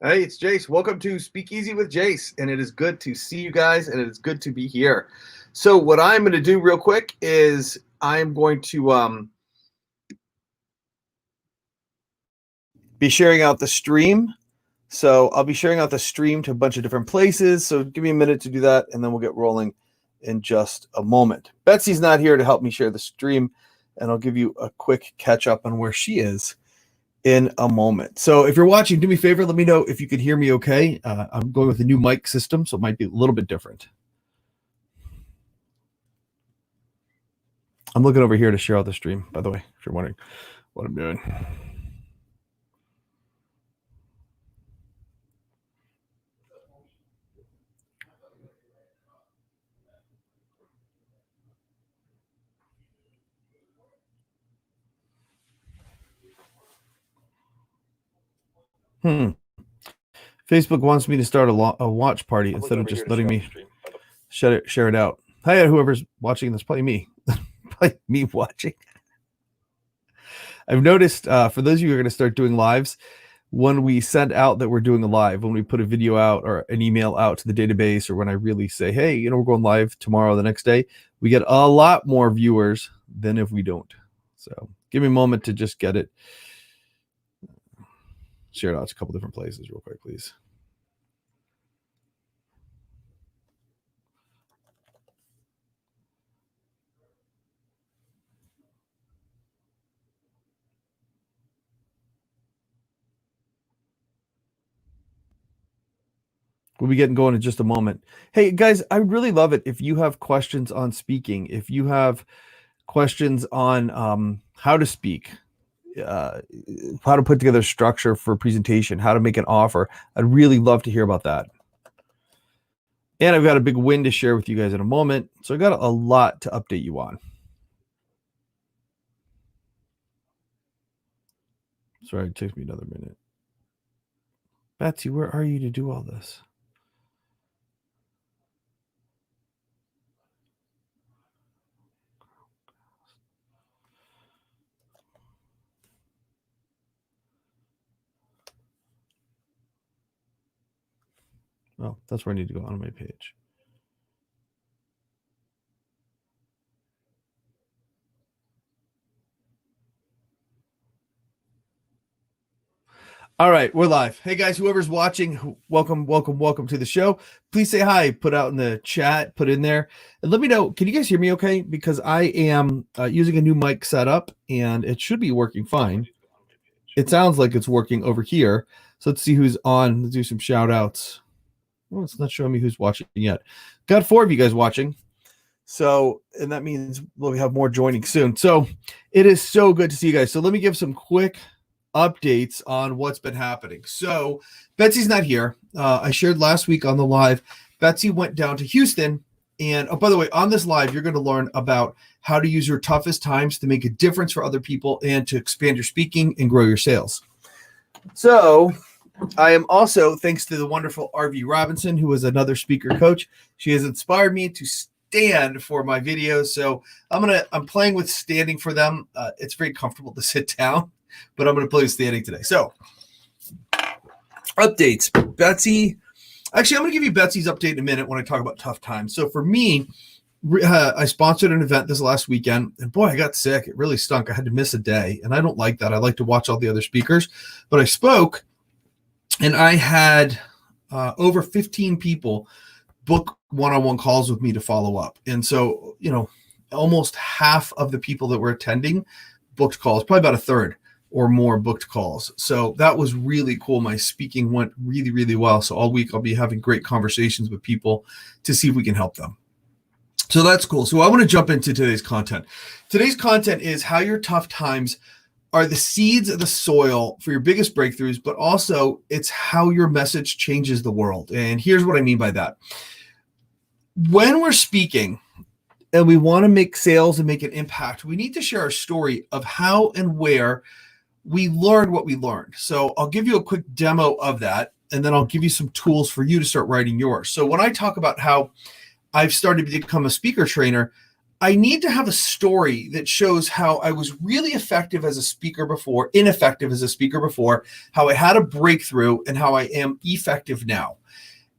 Hey, it's Jase. Welcome to Speakeasy with Jase, and it is good to see you guys, and it is good to be here. So, what I'm going to do real quick is I'm going to be sharing out the stream. So, I'll be sharing out the stream to a bunch of different places. So, give me a minute to do that, and then we'll get rolling in just a moment. Betsy's not here to help me share the stream, and I'll give you a quick catch up on where she is in a moment. So if you're watching, do me a favor, let me know if you could hear me okay. I'm going with a new mic system, so it might be a little bit different. I'm looking over here to share out the stream, by the way, if you're wondering what I'm doing. Facebook wants me to start a watch party instead of just letting me share it out. Hi, whoever's watching, that's probably me. Probably me watching. I've noticed for those of you who are going to start doing lives, when we send out that we're doing a live, when we put a video out or an email out to the database, or when I really say, hey, we're going live tomorrow, the next day, we get a lot more viewers than if we don't. So give me a moment to just get it. Share it out to a couple different places real quick, please. We'll be getting going in just a moment. Hey, guys, I really love it if you have questions on speaking, if you have questions on how to speak, how to put together a structure for a presentation, how to make an offer. I'd really love to hear about that. And I've got a big win to share with you guys in a moment. So I've got a lot to update you on. Sorry, it takes me another minute. Betsy, where are you to do all this? Oh, that's where I need to go on my page. All right, we're live. Hey guys, whoever's watching, welcome to the show. Please say hi, put out in the chat, put in there, and let me know. Can you guys hear me okay? Because I am using a new mic setup, and it should be working fine. It sounds like it's working over here. So let's see who's on. Let's do some shout outs. Well, it's not showing me who's watching yet. Got 4 of you guys watching. So, and that means we'll have more joining soon. So it is so good to see you guys. So let me give some quick updates on what's been happening. So Betsy's not here. I shared last week on the live, Betsy went down to Houston. And oh, by the way, on this live, you're going to learn about how to use your toughest times to make a difference for other people and to expand your speaking and grow your sales. So I am also, thanks to the wonderful RV Robinson, who is another speaker coach, she has inspired me to stand for my videos. So I'm playing with standing for them. It's very comfortable to sit down, but I'm going to play with standing today. So updates, Betsy. Actually, I'm going to give you Betsy's update in a minute when I talk about tough times. So for me, I sponsored an event this last weekend, and boy, I got sick. It really stunk. I had to miss a day, and I don't like that. I like to watch all the other speakers, but I spoke, and I had over 15 people book one-on-one calls with me to follow up. And so, almost half of the people that were attending booked calls, probably about a third or more booked calls. So that was really cool. My speaking went really, really well. So all week I'll be having great conversations with people to see if we can help them. So that's cool. So I want to jump into today's content. Today's content is how your tough times are the seeds of the soil for your biggest breakthroughs, but also it's how your message changes the world. And here's what I mean by that. When we're speaking and we want to make sales and make an impact, we need to share our story of how and where we learned what we learned. So I'll give you a quick demo of that, and then I'll give you some tools for you to start writing yours. So when I talk about how I've started to become a speaker trainer, I need to have a story that shows how I was really effective as a speaker before, ineffective as a speaker before, how I had a breakthrough, and how I am effective now.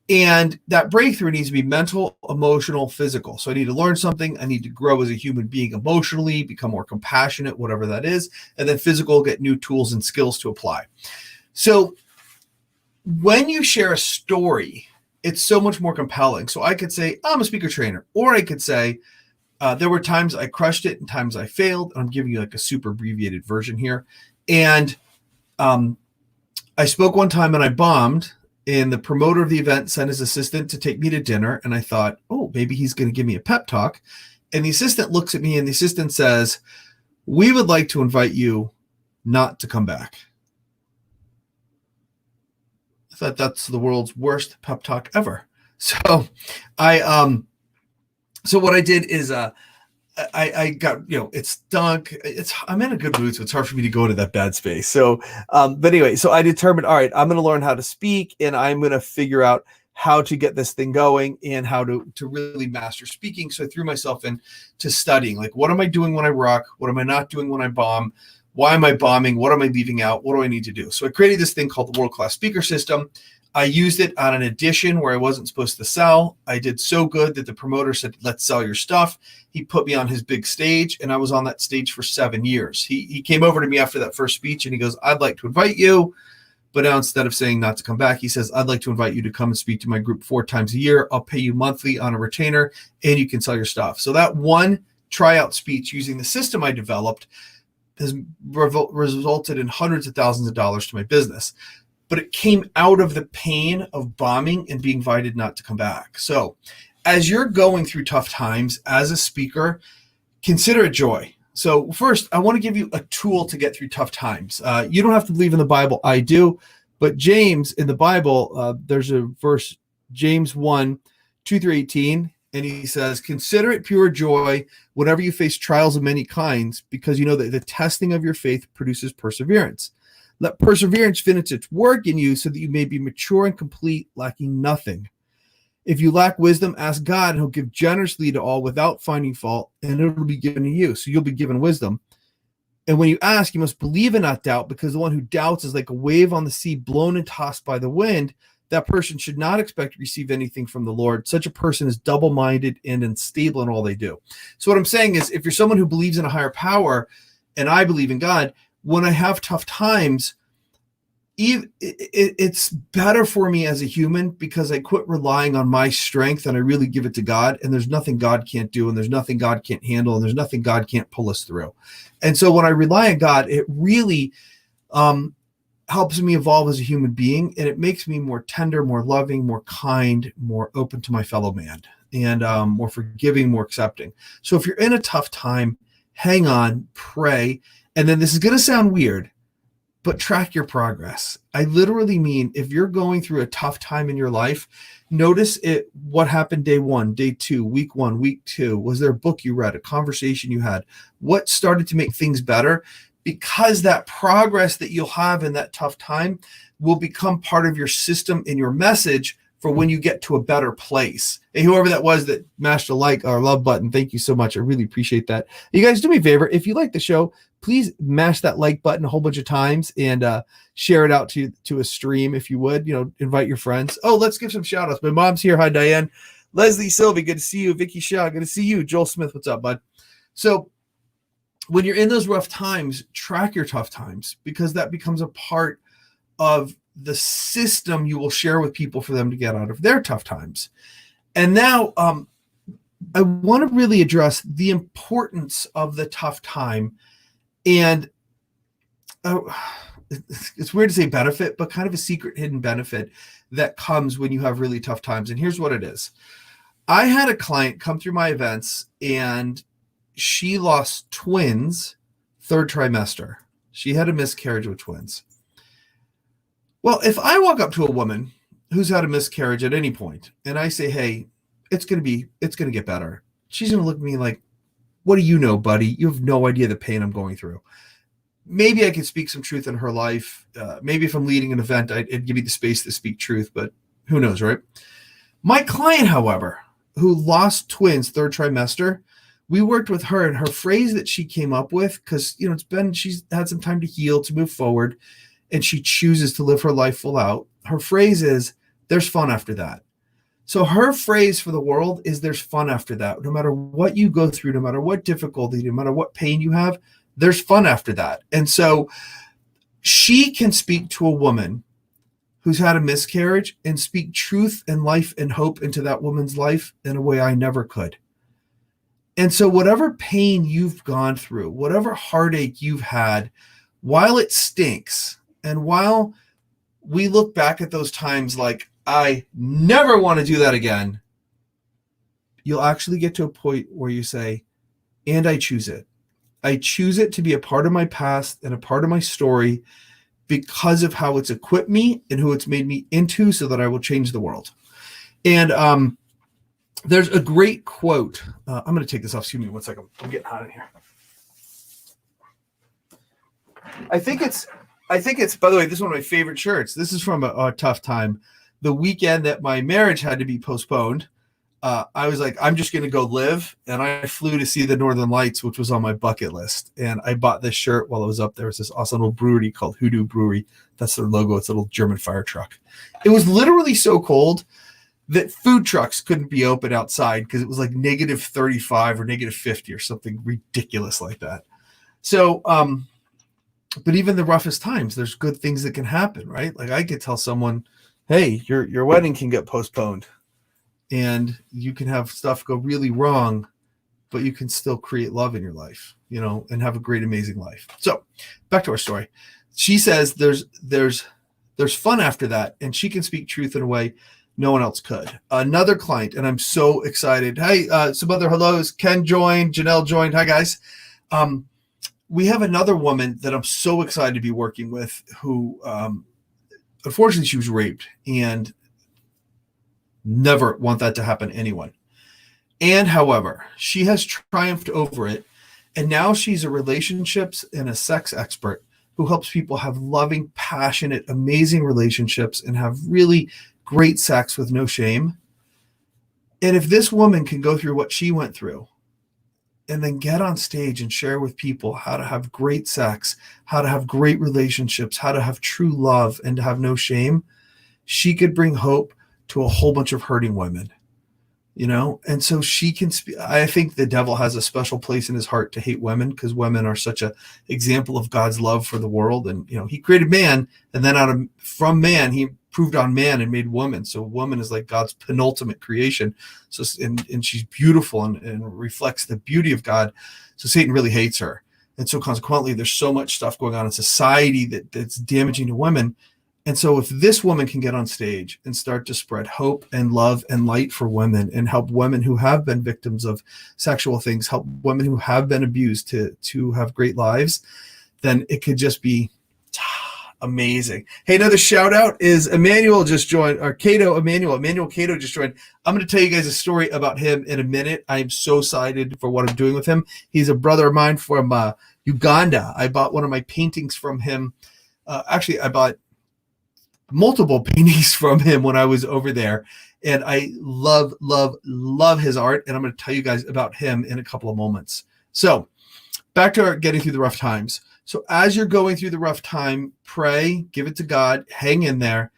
And that breakthrough needs to be mental, emotional, physical. So I need to learn something. I need to grow as a human being emotionally, become more compassionate, whatever that is. And then physical, get new tools and skills to apply. So when you share a story, it's so much more compelling. So I could say, I'm a speaker trainer, or I could say, there were times I crushed it and times I failed. I'm giving you like a super abbreviated version here. And I spoke one time and I bombed, and the promoter of the event sent his assistant to take me to dinner. And I thought, oh, maybe he's going to give me a pep talk. And the assistant looks at me and the assistant says, we would like to invite you not to come back. I thought that's the world's worst pep talk ever. So so what I did is I got, it stunk. I'm in a good mood, so it's hard for me to go into that bad space. So, but anyway, so I determined, all right, I'm going to learn how to speak, and I'm going to figure out how to get this thing going and how to really master speaking. So I threw myself into studying, like, what am I doing when I rock? What am I not doing when I bomb? Why am I bombing? What am I leaving out? What do I need to do? So I created this thing called the World Class Speaker System. I used it on an edition where I wasn't supposed to sell. I did so good that the promoter said, let's sell your stuff. He put me on his big stage, and I was on that stage for 7 years. He came over to me after that first speech, and he goes, I'd like to invite you. But now instead of saying not to come back, he says, I'd like to invite you to come and speak to my group 4 times a year. I'll pay you monthly on a retainer, and you can sell your stuff. So that one tryout speech using the system I developed has resulted in hundreds of thousands of dollars to my business. But it came out of the pain of bombing and being invited not to come back. So as you're going through tough times as a speaker, consider it joy. So first, I want to give you a tool to get through tough times. You don't have to believe in the Bible. I do. But James in the Bible, there's a verse, James 1, 2-18, and he says, consider it pure joy whenever you face trials of many kinds, because you know that the testing of your faith produces perseverance. Let perseverance finish its work in you so that you may be mature and complete, lacking nothing. If you lack wisdom, ask God, and he'll give generously to all without finding fault, and it'll be given to you. So you'll be given wisdom. And when you ask, you must believe and not doubt, because the one who doubts is like a wave on the sea blown and tossed by the wind. That person should not expect to receive anything from the Lord. Such a person is double-minded and unstable in all they do. So what I'm saying is, if you're someone who believes in a higher power, and I believe in God, when I have tough times, it's better for me as a human because I quit relying on my strength and I really give it to God. And there's nothing God can't do, and there's nothing God can't handle, and there's nothing God can't pull us through. And so when I rely on God, it really helps me evolve as a human being, and it makes me more tender, more loving, more kind, more open to my fellow man, and more forgiving, more accepting. So if you're in a tough time, hang on, pray. And then this is going to sound weird, but track your progress. I literally mean, if you're going through a tough time in your life, notice what happened day 1, day 2, week 1, week 2. Was there a book you read, a conversation you had? What started to make things better? Because that progress that you'll have in that tough time will become part of your system and your message for when you get to a better place. Hey, whoever that was that mashed a like or love button, thank you so much. I really appreciate that. You guys, do me a favor. If you like the show, please mash that like button a whole bunch of times and share it out to a stream if you would. Invite your friends. Oh, let's give some shout outs. My mom's here. Hi, Diane. Leslie Sylvie, good to see you. Vicky Shaw, good to see you. Joel Smith, what's up, bud? So when you're in those rough times, track your tough times, because that becomes a part of the system you will share with people for them to get out of their tough times. And now I want to really address the importance of the tough time. And it's weird to say benefit, but kind of a secret hidden benefit that comes when you have really tough times. And here's what it is. I had a client come through my events, and she lost twins 3rd trimester. She had a miscarriage with twins. Well, if I walk up to a woman who's had a miscarriage at any point and I say, hey, it's going to get better, she's going to look at me like, what do you know, buddy? You have no idea the pain I'm going through. Maybe I could speak some truth in her life. Maybe if I'm leading an event, I'd give you the space to speak truth, but who knows, right? My client, however, who lost twins 3rd trimester, we worked with her, and her phrase that she came up with, because she's had some time to heal, to move forward, and she chooses to live her life full out. Her phrase is, there's fun after that. So her phrase for the world is, there's fun after that. No matter what you go through, no matter what difficulty, no matter what pain you have, there's fun after that. And so she can speak to a woman who's had a miscarriage and speak truth and life and hope into that woman's life in a way I never could. And so whatever pain you've gone through, whatever heartache you've had, while it stinks, and while we look back at those times like, I never want to do that again, you'll actually get to a point where you say, and I choose it. I choose it to be a part of my past and a part of my story because of how it's equipped me and who it's made me into, so that I will change the world. And there's a great quote. I'm going to take this off. Excuse me 1 second. I'm getting hot in here. I think it's, by the way, this is one of my favorite shirts. This is from a tough time. The weekend that my marriage had to be postponed, I was like, I'm just going to go live. And I flew to see the Northern Lights, which was on my bucket list. And I bought this shirt while I was up there. It's this awesome little brewery called Hoodoo Brewery. That's their logo. It's a little German fire truck. It was literally so cold that food trucks couldn't be open outside because it was like negative 35 or negative 50 or something ridiculous like that. So, but even the roughest times, there's good things that can happen, right? Like I could tell someone, hey, your wedding can get postponed and you can have stuff go really wrong, but you can still create love in your life, and have a great, amazing life. So back to our story. She says there's fun after that, and she can speak truth in a way no one else could. Another client, and I'm so excited. Hey, some other hellos. Ken joined, Janelle joined. Hi, guys. We have another woman that I'm so excited to be working with who, unfortunately, she was raped, and never want that to happen to anyone. And however, she has triumphed over it, and now she's a relationships and a sex expert who helps people have loving, passionate, amazing relationships and have really great sex with no shame. And if this woman can go through what she went through and then get on stage and share with people how to have great sex, how to have great relationships, how to have true love, and to have no shame, she could bring hope to a whole bunch of hurting women, and so she can speak. I think the devil has a special place in his heart to hate women, because women are such a example of God's love for the world. And, he created man, and then from man, he improved on man and made woman. So woman is like God's penultimate creation. So, and she's beautiful and reflects the beauty of God. So Satan really hates her. And so consequently, there's so much stuff going on in society that's damaging to women. And so if this woman can get on stage and start to spread hope and love and light for women, and help women who have been victims of sexual things, help women who have been abused to have great lives, then it could just be amazing. Hey, another shout out is Emmanuel just joined, or Emmanuel Cato just joined. I'm going to tell you guys a story about him in a minute. I'm so excited for what I'm doing with him. He's a brother of mine from Uganda. I bought one of my paintings from him. Actually, I bought multiple paintings from him when I was over there. And I love his art. And I'm going to tell you guys about him in a couple of moments. So back to our getting through the rough times. So as you're going through the rough time, pray, give it to God, hang in there,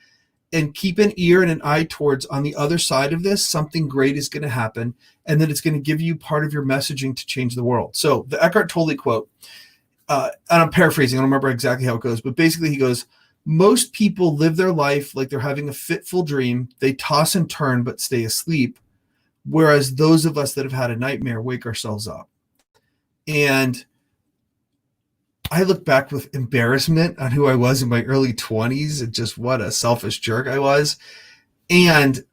and keep an ear and an eye towards, on the other side of this, something great is going to happen. And then it's going to give you part of your messaging to change the world. So the Eckhart Tolle quote, and I'm paraphrasing, I don't remember exactly how it goes, but basically he goes, most people live their life like they're having a fitful dream. They toss and turn, but stay asleep. Whereas those of us that have had a nightmare wake ourselves up. And I look back with embarrassment on who I was in my early 20s and just what a selfish jerk I was. And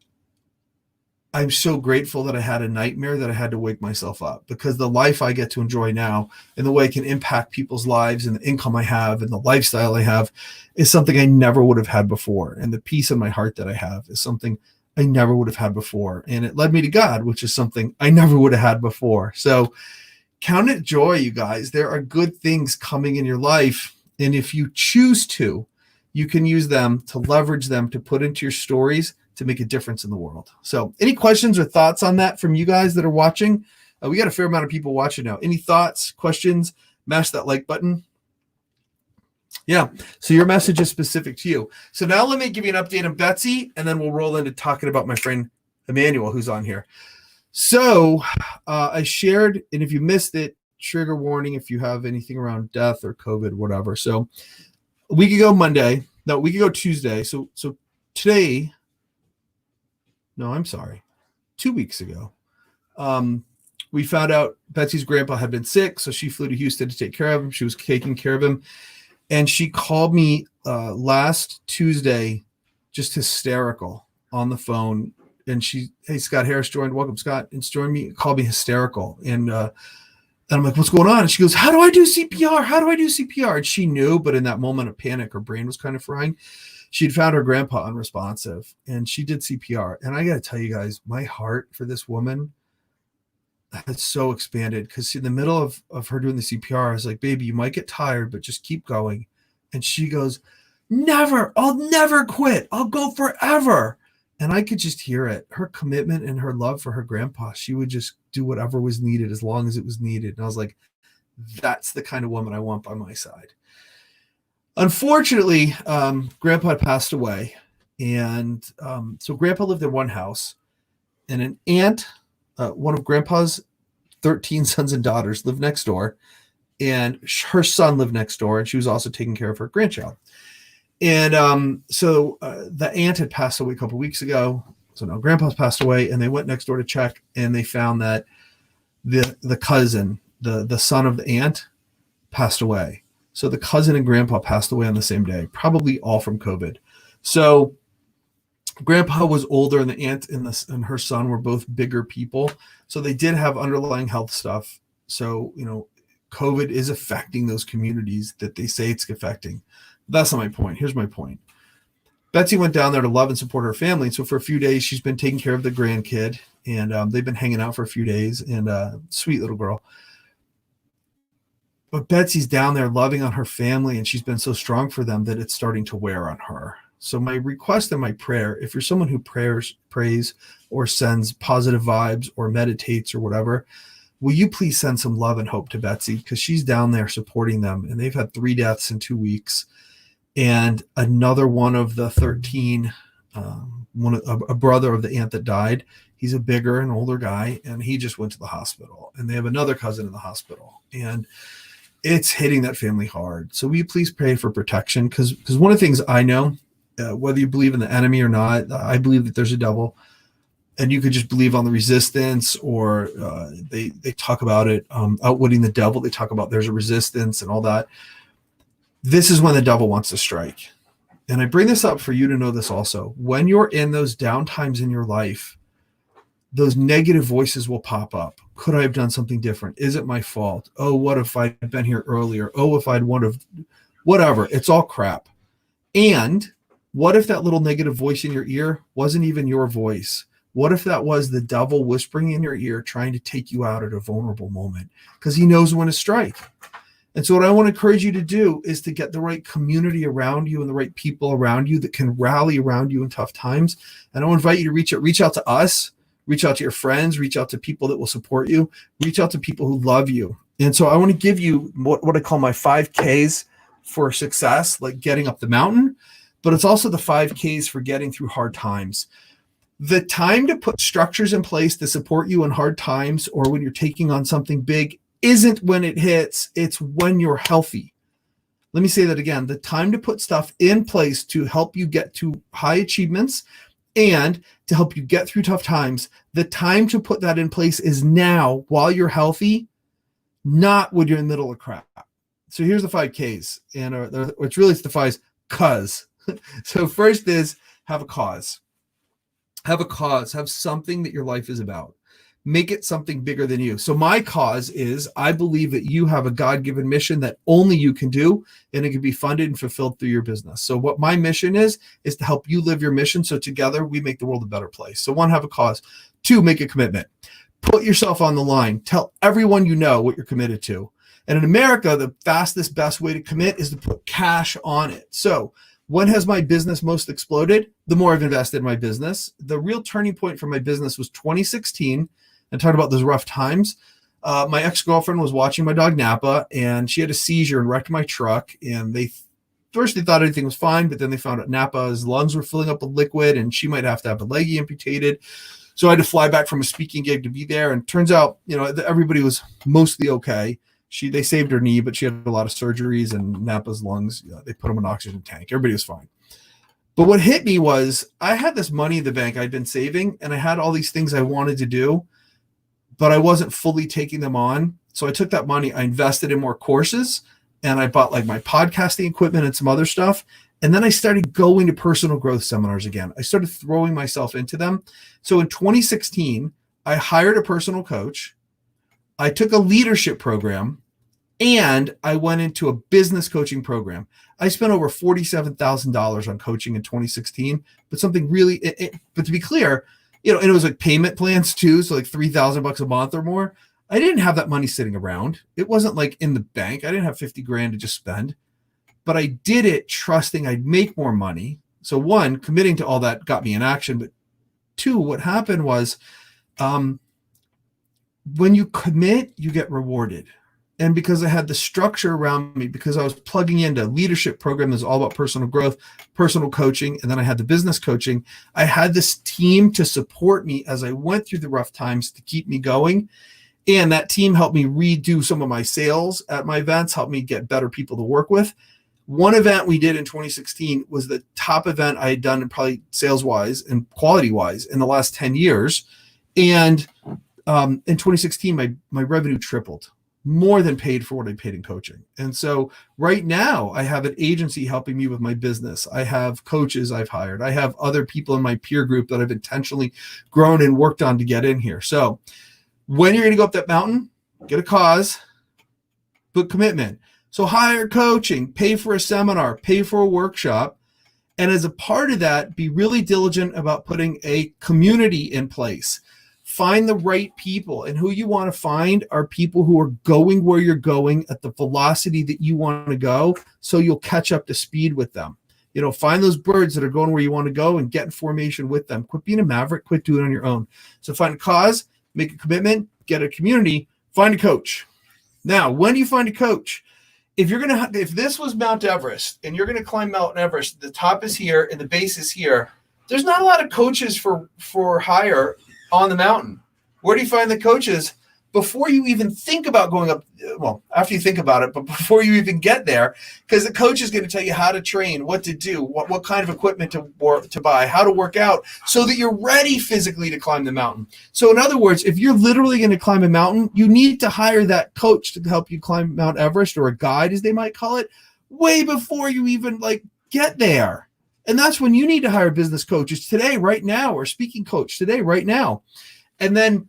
I'm so grateful that I had a nightmare that I had to wake myself up, because the life I get to enjoy now and the way I can impact people's lives and the income I have and the lifestyle I have is something I never would have had before. And the peace in my heart that I have is something I never would have had before. And it led me to God, which is something I never would have had before. So count it joy, you guys. There are good things coming in your life. And if you choose to, you can use them to leverage them to put into your stories to make a difference in the world. So any questions or thoughts on that from you guys that are watching? We got a fair amount of people watching now. Any thoughts, questions? Mash that like button. Yeah. So your message is specific to you. So now let me give you an update on Betsy, and then we'll roll into talking about my friend Emmanuel, who's on here. So I shared, and if you missed it, trigger warning if you have anything around death or COVID, whatever. So a week ago Tuesday. So today, no, I'm sorry, 2 weeks ago, we found out Betsy's grandpa had been sick. So she flew to Houston to take care of him. She was taking care of him. And she called me last Tuesday, just hysterical on the phone. And hey, Scott Harris joined. Welcome, Scott. And joined me, called me hysterical. And I'm like, what's going on? And she goes, how do I do CPR? How do I do CPR? And she knew, but in that moment of panic, her brain was kind of frying. She'd found her grandpa unresponsive, and she did CPR. And I got to tell you guys, my heart for this woman has so expanded, because in the middle of her doing the CPR, I was like, baby, you might get tired, but just keep going. And she goes, I'll never quit. I'll go forever. And I could just hear it. Her commitment and her love for her grandpa. She would just do whatever was needed as long as it was needed. And I was like, that's the kind of woman I want by my side. Unfortunately, grandpa had passed away. And so grandpa lived in one house, and an aunt, one of grandpa's 13 sons and daughters, lived next door, and her son lived next door, and she was also taking care of her grandchild. And so the aunt had passed away a couple of weeks ago. So now grandpa's passed away, and they went next door to check, and they found that the cousin, the son of the aunt, passed away. So the cousin and grandpa passed away on the same day, probably all from COVID. So grandpa was older, and the aunt and her son were both bigger people. So they did have underlying health stuff. So, COVID is affecting those communities that they say it's affecting. That's not my point. Here's my point. Betsy went down there to love and support her family. So for a few days, she's been taking care of the grandkid, and they've been hanging out for a few days, and sweet little girl. But Betsy's down there loving on her family, and she's been so strong for them that it's starting to wear on her. So my request and my prayer, if you're someone who prays or sends positive vibes or meditates or whatever, will you please send some love and hope to Betsy, because she's down there supporting them, and they've had 3 deaths in 2 weeks. And another one of the 13, a brother of the aunt that died, he's a bigger and older guy, and he just went to the hospital. And they have another cousin in the hospital, and it's hitting that family hard. So will you please pray for protection? Because one of the things I know, whether you believe in the enemy or not, I believe that there's a devil. And you could just believe on the resistance, or they talk about it, outwitting the devil. They talk about there's a resistance and all that. This is when the devil wants to strike. And I bring this up for you to know this also. When you're in those down times in your life, those negative voices will pop up. Could I have done something different? Is it my fault? Oh, what if I'd been here earlier? Oh, if I'd whatever. It's all crap. And what if that little negative voice in your ear wasn't even your voice? What if that was the devil whispering in your ear, trying to take you out at a vulnerable moment? Because he knows when to strike. And so what I want to encourage you to do is to get the right community around you and the right people around you that can rally around you in tough times. And I want to invite you to reach out to us, reach out to your friends, reach out to people that will support you, reach out to people who love you. And so I want to give you what I call my 5Ks for success, like getting up the mountain, but it's also the 5Ks for getting through hard times. The time to put structures in place to support you in hard times, or when you're taking on something big, isn't when it hits, it's when you're healthy. Let me say that again. The time to put stuff in place to help you get to high achievements and to help you get through tough times, the time to put that in place is now, while you're healthy, not when you're in the middle of crap. So here's the 5Ks, and it's really the 5 cause. So first is have a cause. Have a cause. Have something that your life is about. Make it something bigger than you. So my cause is I believe that you have a God-given mission that only you can do, and it can be funded and fulfilled through your business. So what my mission is to help you live your mission. So together we make the world a better place. So 1, have a cause. 2, make a commitment. Put yourself on the line. Tell everyone you know what you're committed to. And in America, the fastest, best way to commit is to put cash on it. So when has my business most exploded? The more I've invested in my business. The real turning point for my business was 2016. and talked about those rough times. My ex-girlfriend was watching my dog Napa, and she had a seizure and wrecked my truck. And first they thought everything was fine, but then they found out Napa's lungs were filling up with liquid, and she might have to have a leg amputated. So I had to fly back from a speaking gig to be there. And turns out, everybody was mostly okay. They saved her knee, but she had a lot of surgeries, and Napa's lungs, they put them in an oxygen tank. Everybody was fine. But what hit me was I had this money in the bank I'd been saving, and I had all these things I wanted to do, but I wasn't fully taking them on. So I took that money, I invested in more courses, and I bought like my podcasting equipment and some other stuff. And then I started going to personal growth seminars again. I started throwing myself into them. So in 2016, I hired a personal coach. I took a leadership program, and I went into a business coaching program. I spent over $47,000 on coaching in 2016, but something really, but to be clear, and it was like payment plans too. So like $3,000 a month or more. I didn't have that money sitting around. It wasn't like in the bank. I didn't have 50 grand to just spend, but I did it trusting I'd make more money. So one, committing to all that got me in action. But two, what happened was, when you commit, you get rewarded. And because I had the structure around me, because I was plugging into a leadership program that's all about personal growth, personal coaching, and then I had the business coaching, I had this team to support me as I went through the rough times to keep me going. And that team helped me redo some of my sales at my events, helped me get better people to work with. One event we did in 2016 was the top event I had done in probably sales-wise and quality-wise in the last 10 years. And in 2016, my revenue tripled, more than paid for what I paid in coaching. And so right now I have an agency helping me with my business. I have coaches I've hired. I have other people in my peer group that I've intentionally grown and worked on to get in here. So when you're going to go up that mountain, get a cause, book commitment. So hire coaching, pay for a seminar, pay for a workshop. And as a part of that, be really diligent about putting a community in place. Find the right people, and who you want to find are people who are going where you're going at the velocity that you want to go, so you'll catch up to speed with them. Find those birds that are going where you want to go and get in formation with them. Quit being a maverick, quit doing it on your own. So find a cause, make a commitment, get a community, find a coach. Now, when you find a coach, if this was Mount Everest and you're going to climb Mount Everest, the top is here and the base is here. There's not a lot of coaches for hire on the mountain. Where do you find the coaches? Before you even think about going up, well, after you think about it, but before you even get there, because the coach is going to tell you how to train, what to do, what kind of equipment to buy, how to work out, so that you're ready physically to climb the mountain. So in other words, if you're literally going to climb a mountain, you need to hire that coach to help you climb Mount Everest, or a guide, as they might call it, way before you even get there. And that's when you need to hire business coaches today, right now, or speaking coach today, right now. And then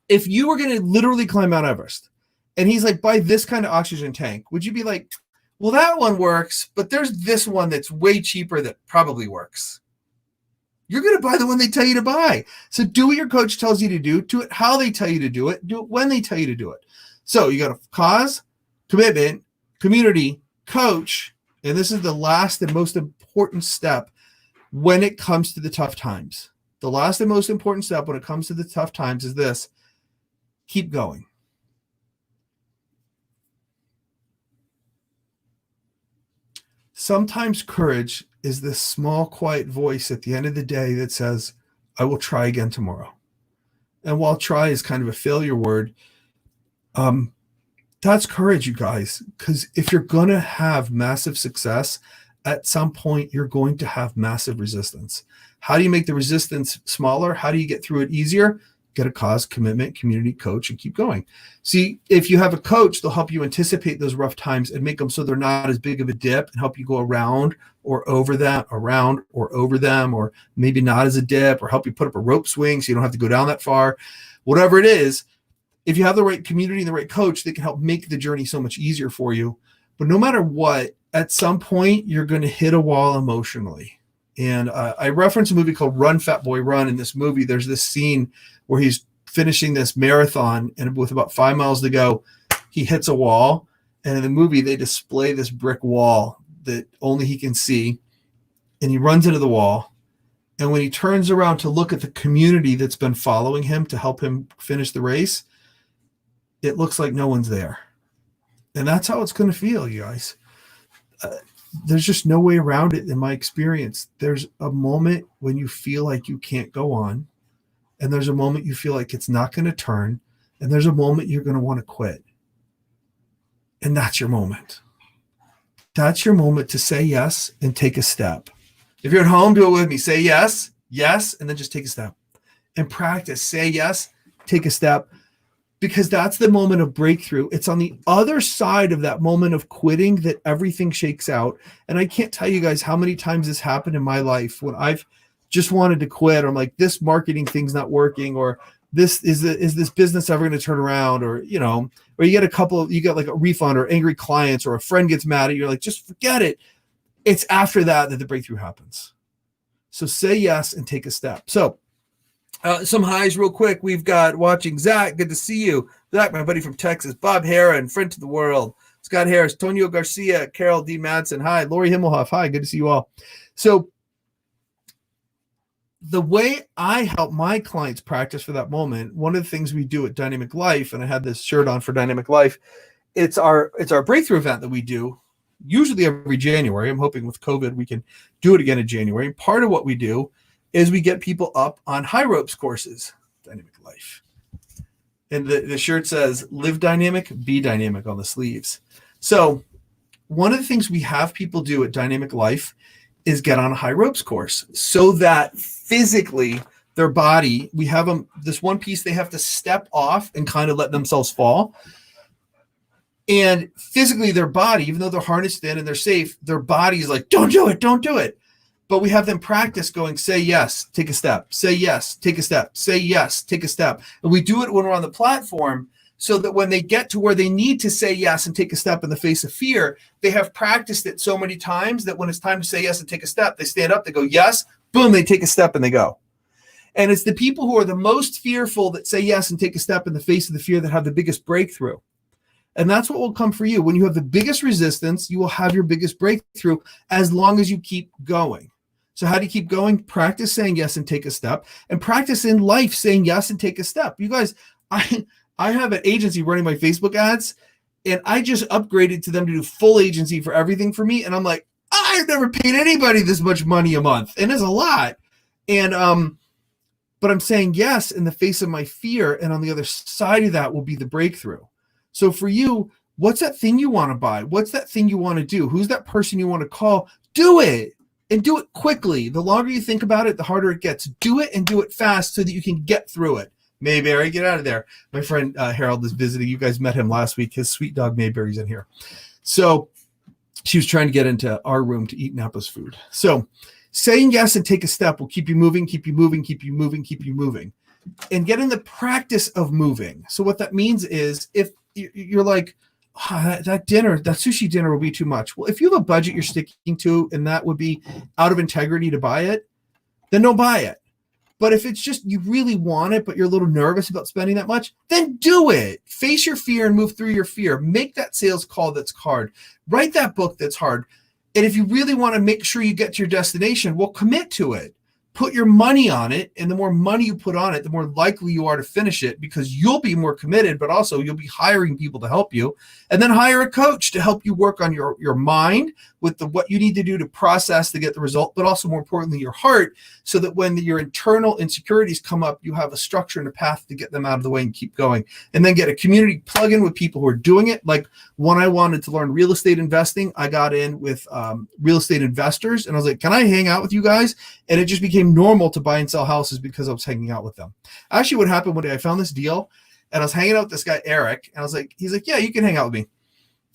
if you were going to literally climb Mount Everest and he's like, buy this kind of oxygen tank, would you be like, well, that one works, but there's this one that's way cheaper that probably works? You're going to buy the one they tell you to buy. So do what your coach tells you to do it how they tell you to do it when they tell you to do it. So you got a cause, commitment, community, coach, and this is the last and most important step when it comes to the tough times. The last and most important step when it comes to the tough times is this: keep going. Sometimes courage is this small, quiet voice at the end of the day that says, I will try again tomorrow. And while try is kind of a failure word, that's courage, you guys, because if you're going to have massive success, at some point you're going to have massive resistance. How do you make the resistance smaller? How do you get through it easier? Get a cause, commitment, community, coach, and keep going. See, if you have a coach, they'll help you anticipate those rough times and make them so they're not as big of a dip, and help you go around or over them, or maybe not as a dip, or help you put up a rope swing so you don't have to go down that far. Whatever it is, if you have the right community and the right coach, they can help make the journey so much easier for you. But no matter what, at some point, you're going to hit a wall emotionally. And I reference a movie called Run, Fat Boy, Run. In this movie, there's this scene where he's finishing this marathon, and with about 5 miles to go, he hits a wall. And in the movie, they display this brick wall that only he can see. And he runs into the wall, And when he turns around to look at the community that's been following him to help him finish the race, it looks like no one's there. And that's how it's going to feel, you guys. There's just no way around it in my experience. There's a moment when you feel like you can't go on, and there's a moment you feel like it's not going to turn, and there's a moment you're going to want to quit. And that's your moment. That's your moment to say yes and take a step. If you're at home, do it with me. Say yes, yes, and then just take a step. And practice. Say yes, take a step. Because that's the moment of breakthrough. It's on the other side of that moment of quitting that everything shakes out. And I can't tell you guys how many times this happened in my life when I've just wanted to quit. Or I'm like, this marketing thing's not working, or this is this business ever going to turn around? Or, you know, or you get like a refund or angry clients, or a friend gets mad at you. You're like, just forget it. It's after that the breakthrough happens. So say yes and take a step. So some highs real quick. We've got watching Zach. Good to see you. Zach, my buddy from Texas. Bob Heron, friend to the world. Scott Harris, Tonio Garcia, Carol D. Madsen. Hi. Lori Himmelhoff. Hi. Good to see you all. So the way I help my clients practice for that moment, one of the things we do at Dynamic Life, and I had this shirt on for Dynamic Life, it's our breakthrough event that we do usually every January. I'm hoping with COVID we can do it again in January. And part of what we do is we get people up on high ropes courses, Dynamic Life. And the shirt says, live dynamic, be dynamic on the sleeves. So one of the things we have people do at Dynamic Life is get on a high ropes course so that physically their body, we have them, this one piece they have to step off and kind of let themselves fall. And physically their body, even though they're harnessed in and they're safe, their body is like, don't do it, don't do it. But we have them practice going, say yes, take a step, say yes, take a step, say yes, take a step. And we do it when we're on the platform so that when they get to where they need to say yes and take a step in the face of fear, they have practiced it so many times that when it's time to say yes and take a step, they stand up, they go, yes, boom, they take a step and they go. And it's the people who are the most fearful that say yes and take a step in the face of the fear that have the biggest breakthrough. And that's what will come for you. When you have the biggest resistance, you will have your biggest breakthrough as long as you keep going. So how do you keep going? Practice saying yes and take a step, and practice in life saying yes and take a step. You guys, I have an agency running my Facebook ads, and I just upgraded to them to do full agency for everything for me. And I'm like, I've never paid anybody this much money a month. And it's a lot. And, but I'm saying yes in the face of my fear. And on the other side of that will be the breakthrough. So for you, what's that thing you want to buy? What's that thing you want to do? Who's that person you want to call? Do it. And do it quickly. The longer you think about it, the harder it gets. Do it and do it fast so that you can get through it. Mayberry, get out of there. My friend Harold is visiting. You guys met him last week. His sweet dog Mayberry's in here. So she was trying to get into our room to eat Napa's food. So saying yes and take a step will keep you moving, keep you moving, keep you moving, keep you moving. And get in the practice of moving. So what that means is if you're like, that sushi dinner will be too much. Well, if you have a budget you're sticking to and that would be out of integrity to buy it, then don't buy it. But if it's just you really want it, but you're a little nervous about spending that much, then do it. Face your fear and move through your fear. Make that sales call that's hard. Write that book that's hard. And if you really want to make sure you get to your destination, well, commit to it. Put your money on it, and the more money you put on it, the more likely you are to finish it because you'll be more committed, but also you'll be hiring people to help you. And then hire a coach to help you work on your mind with what you need to do to process to get the result, but also more importantly, your heart, so that when your internal insecurities come up, you have a structure and a path to get them out of the way and keep going. And then get a community plug-in with people who are doing it. Like when I wanted to learn real estate investing, I got in with real estate investors, and I was like, can I hang out with you guys? And it just became normal to buy and sell houses because I was hanging out with them. Actually, what happened one day, I found this deal and I was hanging out with this guy, Eric, and I was like, he's like, yeah, you can hang out with me.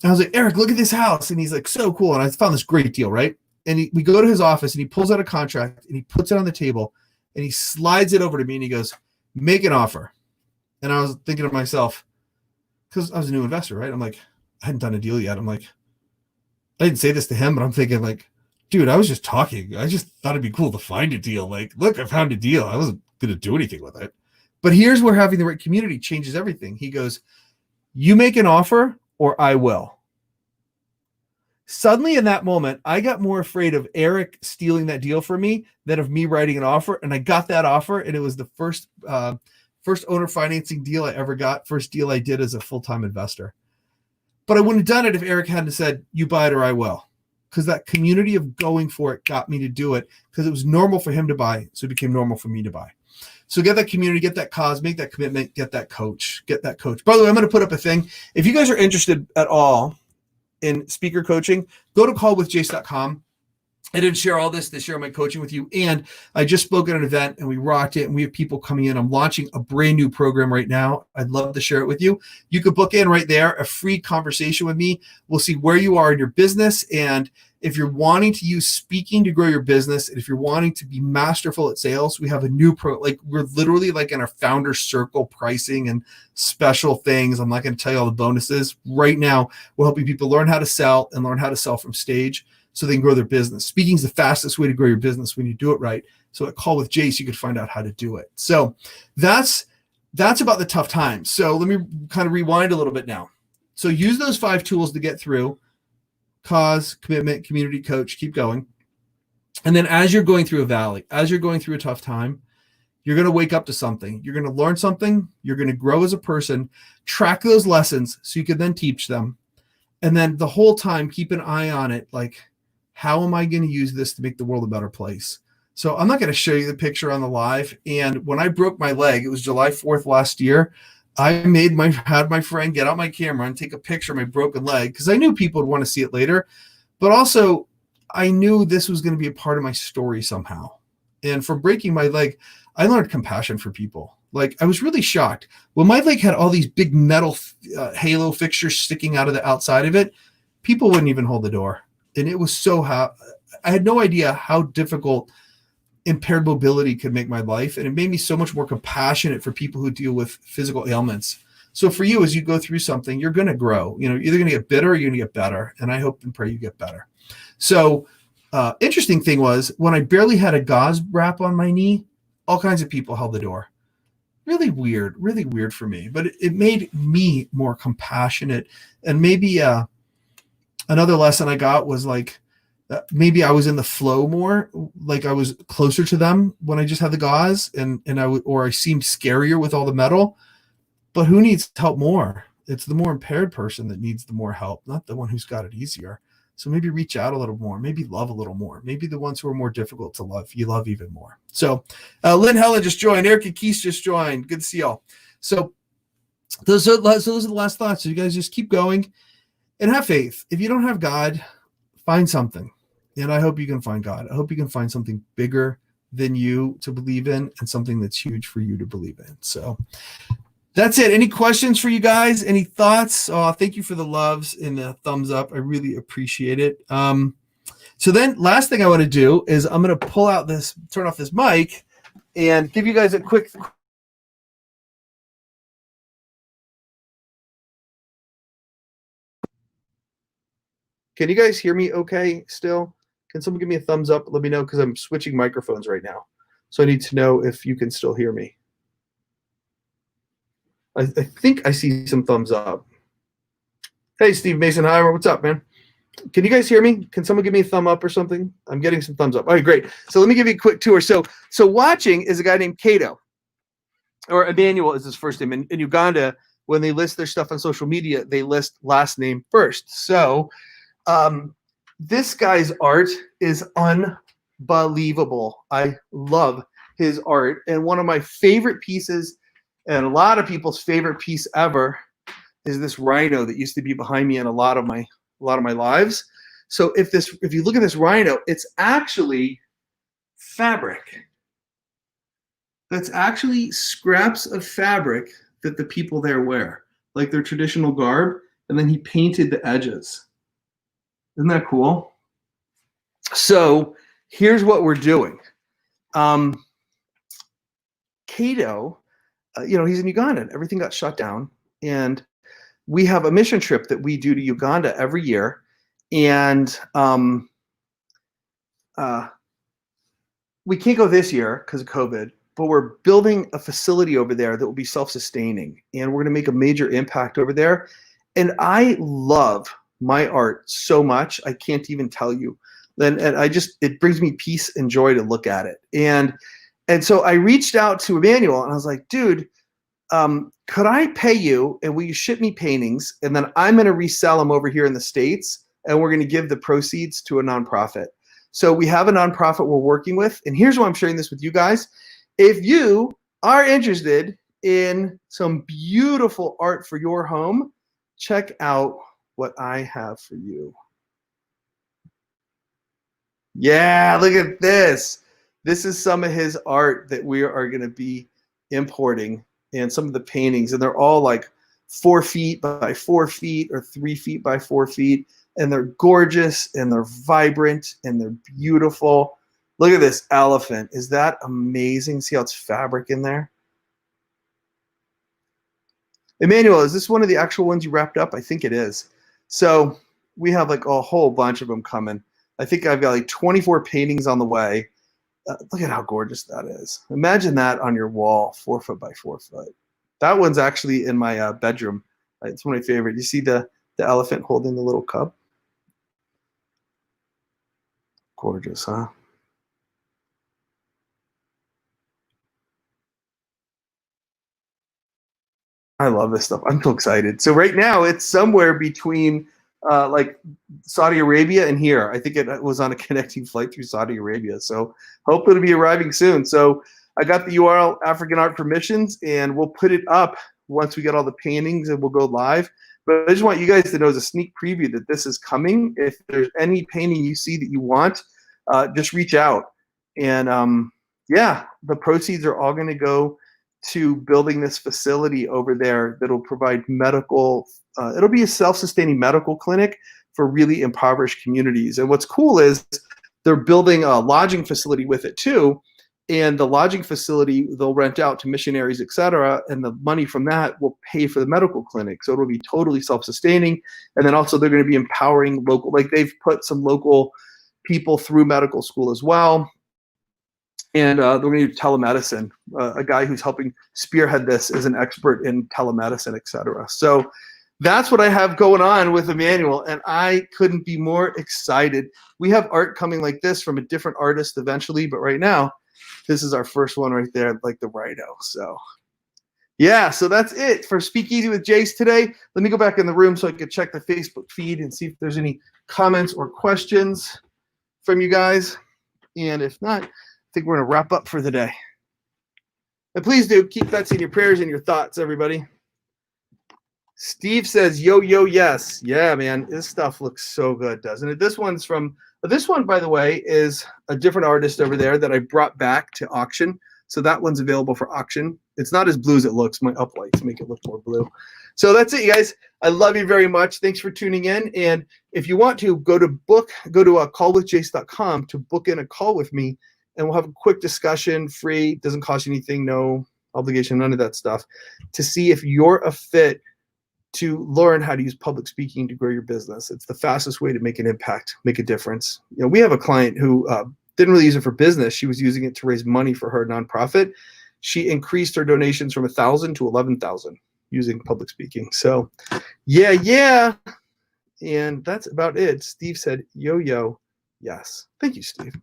And I was like, Eric, look at this house. And he's like, so cool. And I found this great deal, right? And we go to his office and he pulls out a contract and he puts it on the table and he slides it over to me and he goes, make an offer. And I was thinking to myself, because I was a new investor, right? I'm like, I hadn't done a deal yet. I'm like, I didn't say this to him, but I'm thinking like, dude, I was just talking. I just thought it'd be cool to find a deal. Like, look, I found a deal. I wasn't going to do anything with it. But here's where having the right community changes everything. He goes, you make an offer or I will. Suddenly in that moment, I got more afraid of Eric stealing that deal for me than of me writing an offer. And I got that offer, and it was the first owner financing deal I ever got, first deal I did as a full-time investor. But I wouldn't have done it if Eric hadn't said, you buy it or I will. Because that community of going for it got me to do it, because it was normal for him to buy. So it became normal for me to buy. So get that community, get that cause, make that commitment, get that coach. By the way, I'm going to put up a thing. If you guys are interested at all in speaker coaching, go to callwithjase.com. I didn't share all this to share my coaching with you. And I just spoke at an event and we rocked it, and we have people coming in. I'm launching a brand new program right now. I'd love to share it with you. You could book in right there, a free conversation with me. We'll see where you are in your business. And if you're wanting to use speaking to grow your business, and if you're wanting to be masterful at sales, we have a new we're literally like in our founder circle pricing and special things. I'm not going to tell you all the bonuses right now. We're helping people learn how to sell and learn how to sell from stage, so they can grow their business. Speaking is the fastest way to grow your business when you do it right. So at Call with Jase, you could find out how to do it. So that's about the tough times. So let me kind of rewind a little bit now. So use those 5 tools to get through: cause, commitment, community, coach, keep going. And then as you're going through a valley, as you're going through a tough time, you're going to wake up to something. You're going to learn something. You're going to grow as a person. Track those lessons so you can then teach them. And then the whole time, keep an eye on it. Like, how am I going to use this to make the world a better place? So I'm not going to show you the picture on the live. And when I broke my leg, it was July 4th last year. I had my friend get out my camera and take a picture of my broken leg, because I knew people would want to see it later. But also, I knew this was going to be a part of my story somehow. And from breaking my leg, I learned compassion for people. Like, I was really shocked. When my leg had all these big metal halo fixtures sticking out of the outside of it, people wouldn't even hold the door. And it was I had no idea how difficult impaired mobility could make my life. And it made me so much more compassionate for people who deal with physical ailments. So for you, as you go through something, you're going to grow. You're either going to get bitter or you're going to get better. And I hope and pray you get better. So interesting thing was, when I barely had a gauze wrap on my knee, all kinds of people held the door. Really weird for me. But it made me more compassionate. And maybe another lesson I got was like, maybe I was in the flow more, like I was closer to them when I just had the gauze, and I seemed scarier with all the metal. But who needs help more? It's the more impaired person that needs the more help, not the one who's got it easier. So maybe reach out a little more, maybe love a little more. Maybe the ones who are more difficult to love, you love even more. So Lynn Helen just joined. Erica Keese just joined. Good to see y'all. So those are the last thoughts. So you guys just keep going and have faith. If you don't have God, find something. And I hope you can find God. I hope you can find something bigger than you to believe in, and something that's huge for you to believe in. So that's it. Any questions for you guys? Any thoughts? Thank you for the loves and the thumbs up. I really appreciate it. So then last thing I want to do is I'm going to turn off this mic and give you guys a quick. Can you guys hear me okay still? Can someone give me a thumbs up? Let me know, because I'm switching microphones right now. So I need to know if you can still hear me. I think I see some thumbs up. Hey, Steve Mason-Heimer, what's up, man? Can you guys hear me? Can someone give me a thumb up or something? I'm getting some thumbs up. All right, great. So let me give you a quick tour. So watching is a guy named Cato, or Emmanuel is his first name. In Uganda, when they list their stuff on social media, they list last name first. So this guy's art is unbelievable. I love his art. And one of my favorite pieces, and a lot of people's favorite piece ever, is this rhino that used to be behind me in a lot of my lives. So if you look at this rhino, it's actually fabric. That's actually scraps of fabric that the people there wear, like their traditional garb, and then he painted the edges. Isn't that cool? So here's what we're doing. Cato, he's in Uganda, and everything got shut down. And we have a mission trip that we do to Uganda every year. And we can't go this year because of COVID, but we're building a facility over there that will be self-sustaining. And we're going to make a major impact over there. And I love my art so much. I can't even tell you. And it brings me peace and joy to look at it. And so I reached out to Emmanuel and I was like, dude, could I pay you and will you ship me paintings? And then I'm going to resell them over here in the States and we're going to give the proceeds to a nonprofit. So we have a nonprofit we're working with. And here's why I'm sharing this with you guys. If you are interested in some beautiful art for your home, check out what I have for you. Yeah, look at this. This is some of his art that we are going to be importing, and some of the paintings, and they're all like 4 feet by 4 feet or 3 feet by 4 feet, and they're gorgeous and they're vibrant and they're beautiful. Look at this elephant. Is that amazing? See how it's fabric in there? Emmanuel, is this one of the actual ones you wrapped up? I think it is. So we have like a whole bunch of them coming. I think I've got like 24 paintings on the way. Look at how gorgeous that is. Imagine that on your wall, 4 foot by 4 foot. That one's actually in my bedroom. It's one of my favorite. You see the elephant holding the little cub? Gorgeous, huh? I love this stuff. I'm so excited. So right now it's somewhere between like Saudi Arabia and here. I think it was on a connecting flight through Saudi Arabia. So hopefully it'll be arriving soon. So I got the URL, African Art Permissions, and we'll put it up once we get all the paintings and we'll go live. But I just want you guys to know as a sneak preview that this is coming. If there's any painting you see that you want, just reach out. And yeah, the proceeds are all going to go to building this facility over there that'll provide medical, it'll be a self-sustaining medical clinic for really impoverished communities. And what's cool is they're building a lodging facility with it too. And the lodging facility, they'll rent out to missionaries, et cetera. And the money from that will pay for the medical clinic. So it'll be totally self-sustaining. And then also they're going to be empowering local, like they've put some local people through medical school as well. And they're going to do telemedicine. A guy who's helping spearhead this is an expert in telemedicine, et cetera. So that's what I have going on with Emmanuel, and I couldn't be more excited. We have art coming like this from a different artist eventually, but right now, this is our first one right there, like the rhino. So yeah, so that's it for Speakeasy with Jase today. Let me go back in the room so I can check the Facebook feed and see if there's any comments or questions from you guys. And if not, I think we're going to wrap up for the day. And please do keep Betsy in your prayers and your thoughts, everybody. Steve says, yo, yes. Yeah, man, this stuff looks so good, doesn't it? This one, by the way, is a different artist over there that I brought back to auction. So that one's available for auction. It's not as blue as it looks. My uplights make it look more blue. So that's it, you guys. I love you very much. Thanks for tuning in. And if you want to, go to callwithjase.com to book in a call with me, and we'll have a quick discussion, free, doesn't cost you anything, no obligation, none of that stuff, to see if you're a fit to learn how to use public speaking to grow your business. It's the fastest way to make an impact, make a difference. You know, we have a client who didn't really use it for business. She was using it to raise money for her nonprofit. She increased her donations from 1,000 to 11,000 using public speaking. So yeah. And that's about it. Steve said, yo, yes. Thank you, Steve.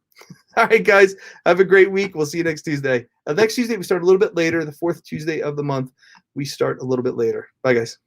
All right, guys, have a great week. We'll see you next Tuesday. Next Tuesday, we start a little bit later. The 4th Tuesday of the month, we start a little bit later. Bye, guys.